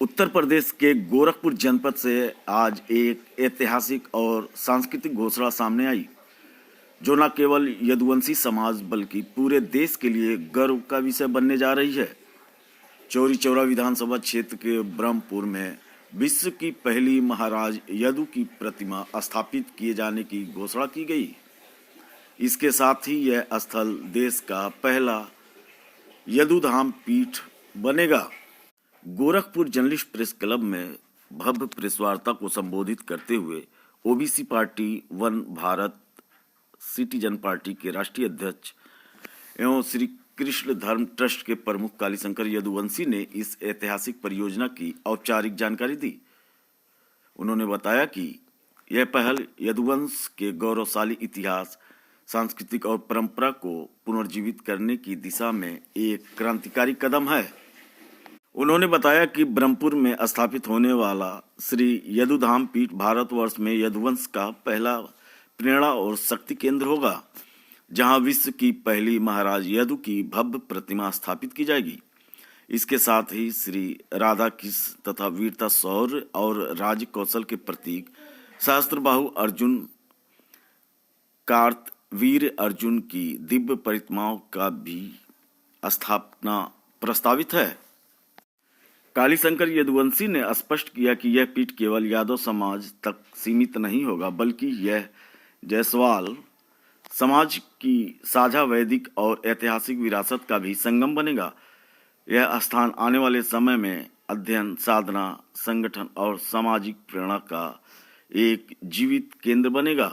उत्तर प्रदेश के गोरखपुर जनपद से आज एक ऐतिहासिक और सांस्कृतिक घोषणा सामने आई, जो न केवल यदुवंशी समाज बल्कि पूरे देश के लिए गर्व का विषय बनने जा रही है। चौरी चौरा विधानसभा क्षेत्र के ब्रह्मपुर में विश्व की पहली महाराज यदु की प्रतिमा स्थापित किए जाने की घोषणा की गई। इसके साथ ही यह स्थल देश का पहला यदुधाम पीठ बनेगा। गोरखपुर जर्नलिस्ट प्रेस क्लब में भव्य प्रेस वार्ता को संबोधित करते हुए OBC party one Bharat citizen party के राष्ट्रीय अध्यक्ष एवं श्री कृष्ण धर्म ट्रस्ट के प्रमुख कालीशंकर यदुवंशी ने इस ऐतिहासिक परियोजना की औपचारिक जानकारी दी। उन्होंने बताया कि यह पहल यदुवंश के गौरवशाली इतिहास, सांस्कृतिक और परंपरा को पुनर्जीवित करने की दिशा में एक क्रांतिकारी कदम है। उन्होंने बताया कि ब्रह्मपुर में स्थापित होने वाला श्री यदुधाम पीठ भारतवर्ष में यदुवंश का पहला प्रेरणा और शक्ति केंद्र होगा, जहां विश्व की पहली महाराज यदु की भव्य प्रतिमा स्थापित की जाएगी। इसके साथ ही श्री राधा कृष्ण तथा वीरता, शौर्य और राज कौशल के प्रतीक सहस्त्रबाहु अर्जुन, कार्तवीर्य अर्जुन की दिव्य प्रतिमाओं का भी स्थापना प्रस्तावित है। कालीशंकर यदुवंशी ने स्पष्ट किया कि यह पीठ केवल यादव समाज तक सीमित नहीं होगा, बल्कि यह जायसवाल समाज की साझा वैदिक और ऐतिहासिक विरासत का भी संगम बनेगा। यह स्थान आने वाले समय में अध्ययन, साधना, संगठन और सामाजिक प्रेरणा का एक जीवित केंद्र बनेगा।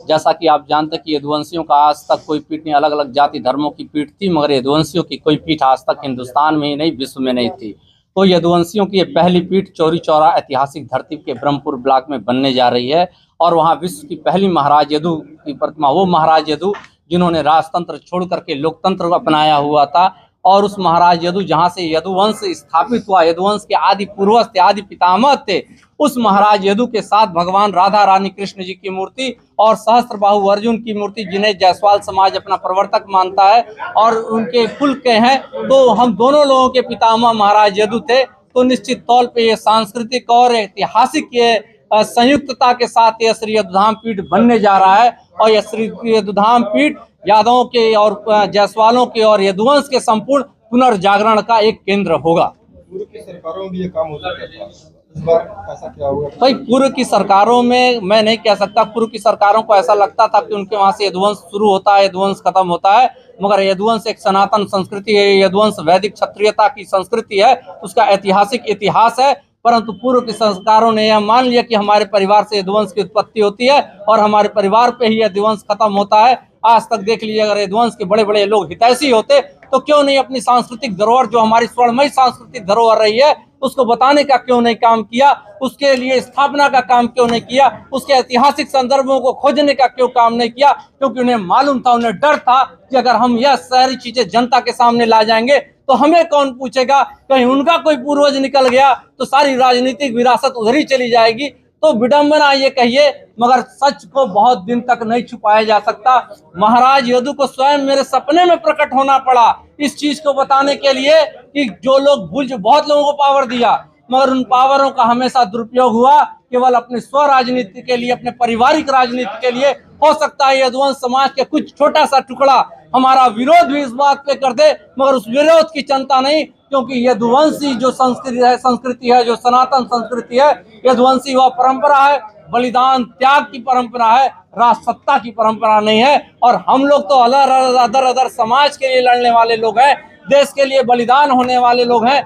जैसा कि आप जानते हैं कि यदुवंशियों का आज तक कोई पीठ नहीं, अलग अलग जाति धर्मों की पीठ थी, मगर यदुवंशियों की कोई पीठ आज तक हिंदुस्तान में ही नहीं, विश्व में नहीं थी। तो यदुवंशियों की ये पहली पीठ चौरी चौरा ऐतिहासिक धरती के ब्रह्मपुर ब्लॉक में बनने जा रही है और वहाँ विश्व की पहली महाराज यदु की प्रतिमा, वो महाराज यदु जिन्होंने राजतंत्र छोड़ करके लोकतंत्र को अपनाया हुआ था, और उस महाराज यदु जहाँ से यदुवंश स्थापित हुआ, यदुवंश के आदि पूर्वज थे, आदि पितामह थे, उस महाराज यदु के साथ भगवान राधा रानी कृष्ण जी की मूर्ति और सहस्त्रबाहु अर्जुन की मूर्ति, जिन्हें जायसवाल समाज अपना प्रवर्तक मानता है और उनके कुल के हैं, तो हम दोनों लोगों के पितामह महाराज यदु थे। तो निश्चित तौर पे ये सांस्कृतिक और ऐतिहासिक ये संयुक्तता के साथ यह श्री यदुधाम पीठ बनने जा रहा है और यह श्री यदुधाम पीठ यादवों के और जायसवालों के और यदुवंश के संपूर्ण पुनर्जागरण का एक केंद्र होगा। पूर्व की सरकारों में भी ये काम हो सकता था, इस बार ऐसा क्या होगा? भाई, पूर्व की सरकारों में मैं नहीं कह सकता। पूर्व की सरकारों को ऐसा लगता था कि उनके वहां से यदुवंश शुरू होता है, यदुवंश खत्म होता है, मगर यदुवंश एक सनातन संस्कृति है। यदुवंश वैदिक क्षत्रियता की संस्कृति है, उसका ऐतिहासिक इतिहास है। परंतु पूर्व की संस्कारों ने यह मान लिया कि हमारे परिवार से यदुवंश की उत्पत्ति होती है और हमारे परिवार पे ही यदुवंश खत्म होता है। आज तक देख लीजिए, अगर यदुवंश के बड़े बड़े लोग हितैषी होते तो क्यों नहीं अपनी सांस्कृतिक धरोहर, जो हमारी स्वर्णमयी सांस्कृतिक धरोहर रही है, उसको बताने का क्यों नहीं काम किया, उसके लिए स्थापना का काम क्यों नहीं किया, उसके ऐतिहासिक संदर्भों को खोजने का क्यों काम नहीं किया? क्योंकि उन्हें मालूम था, उन्हें डर था कि अगर हम यह सारी चीजें जनता के सामने ला जाएंगे तो हमें कौन पूछेगा, कहीं उनका कोई पूर्वज निकल गया तो सारी राजनीतिक विरासत उधर ही चली जाएगी। तो विडंबना ये कहिए, मगर सच को बहुत दिन तक नहीं छुपाया जा सकता। महाराज यदु को स्वयं मेरे सपने में प्रकट होना पड़ा इस चीज को बताने के लिए कि जो लोग बहुत लोगों को पावर दिया, मगर उन पावरों का हमेशा दुरुपयोग हुआ केवल अपने स्व राजनीति के लिए, अपने पारिवारिक राजनीति के लिए। हो सकता है यदुवंश समाज के कुछ छोटा सा टुकड़ा हमारा विरोध भी इस बात पे कर दे, मगर उस विरोध की चिंता नहीं, क्योंकि यदुवंशी जो संस्कृति है, जो सनातन संस्कृति है, यदुवंशी वह परंपरा है, बलिदान त्याग की परंपरा है, राजसत्ता की परंपरा नहीं है। और हम लोग तो अदर समाज के लिए लड़ने वाले लोग हैं, देश के लिए बलिदान होने वाले लोग हैं।